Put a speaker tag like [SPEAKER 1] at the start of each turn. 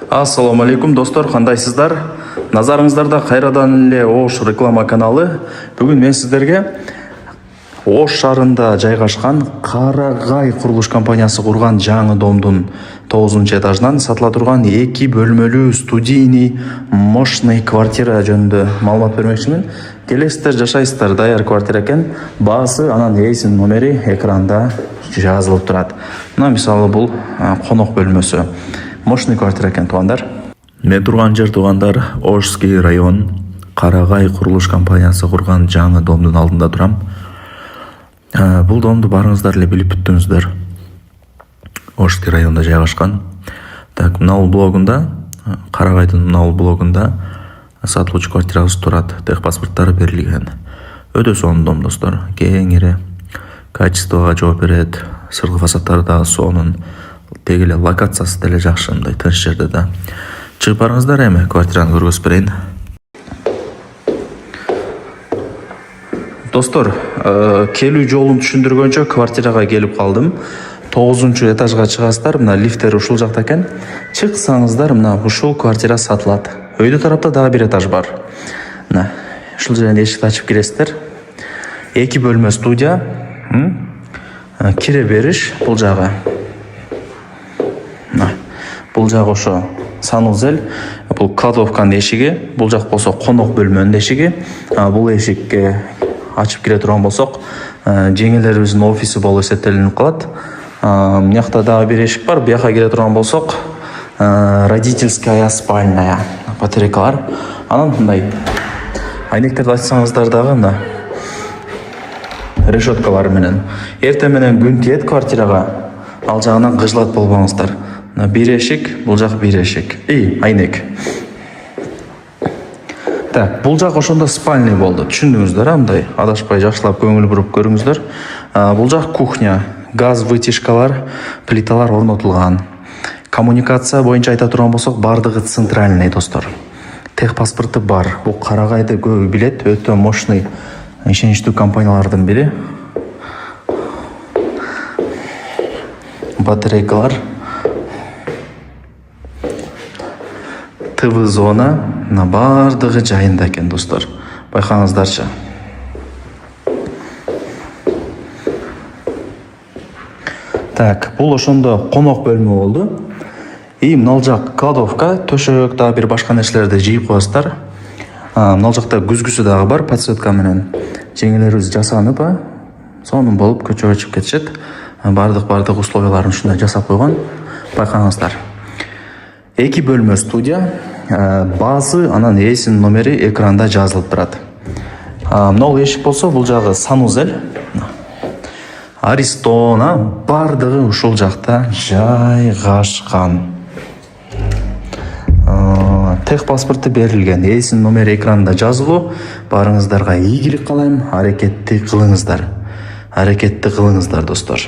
[SPEAKER 1] Ассаламу алейкум достор, кандайсыздар? Назарыңыздарда кайрадан эле Ош реклама каналы. Бүгүн мен сиздерге Ош шаарында жайгашкан Карагай курулуш компаниясы курган жаңы домдун 9-этажынан сатыла турган 2 бөлмөлүү студийный мощный квартира жөнүндө маалымат бермекчимин. Келесиздер, жашайсыздар, даяр квартира экен. Баасы анан эсин номери экранда жазылып турат. Мына мисалы бул конок бөлмөсү. Мощный квартира экен, туугандар. Мен турган жер, туугандар, Ошский район, Карагай курулуш компаниясы курган жаңы домдун алдында турам. Бул домду барыңыздар эле билип бүттүңүздөр. Ошский районда жайгашкан. Так, мына блогунда, Карагайдын мына блогунда сатылуучу квартирабыз турат. Техпаспорттары берилген. Өтө сонун дом, достор. Кең эре, качествого жооп берет. Сырткы фасадтары дагы сонун. Теги эле локациясы деле жакшы, мындай тынч жерде да. Чыгып барыңыздар, эми квартираны көргөзүп берейин. Достор, келүү жолун түшүндүргөнчө квартирага келип калдым. 9-этажга чыгасыздар, мына лифттер ушул жакта экен. Чыксаңыздар, мына ушул квартира сатылат. Өйдө тарапта дагы бир этаж бар. Мына ушул жерден эшикти ачып киресиздер. 2 бөлмө студия. Кире бериш бул жагы. Бул жак ошо санузел, бул кладовканын эшиги, бул жак болсо конок бөлмөнүн эшиги. Бул эшикке ачып кире турган болсок, жеңелерибиздин офиси болуп эсептелинип калат. Мынакта дагы бир эшик бар. Буяка кире турган болсок, родительская спальная, батарейкалар. Анан мындай айнектерди ачсаңыздар дагы мына решеткалар менен. Эртең менен күн тиет квартирага, ал жагынан кыжылат болбоңуздар. Бир эшик, бул жак бир эшик. Айнек. Так, бул жак ошондо спальный болду. Түшүндүңүздөр, мындай адашпай жакшылап көңүл буруп көрүңүздөр. Бул жак кухня, газ вытяжкалар, плиталар орнотулган. Коммуникация боюнча айта турган болсок, бардыгы центральный, достор. Техпаспорты бар. Бул Карагайды көбү билет, өтө мощный, ишеничтүү компаниялардын бири. Батарейкалар, ТВ зона, на бардыгы жайында экен, достор. Байкаңыздарчы. Так, бул ошондо конок бөлмө болду. Мына жак кладовка, төшөк дагы бир башка нерселерди жыйып коесуздар. Мына жакта күзгүсү дагы бар, подсветка менен. Жеңелерибиз жасанып, сонун болуп көчөгө чыгып кетишет. Бардык условияларын ушундай жасап койгон. Байкаңыздар. 2 бөлмө студия, баасы анан эсин номери экранда жазылып турат. Мына эшик болсо, бул жагы санузел. Аристона бардыгы ушул жакта жайгашкан. Техпаспорты берилген, эсин номери экранда жазылуу. Барыңыздарга ийгилик каалайм, аракетти кылыңыздар. Достор.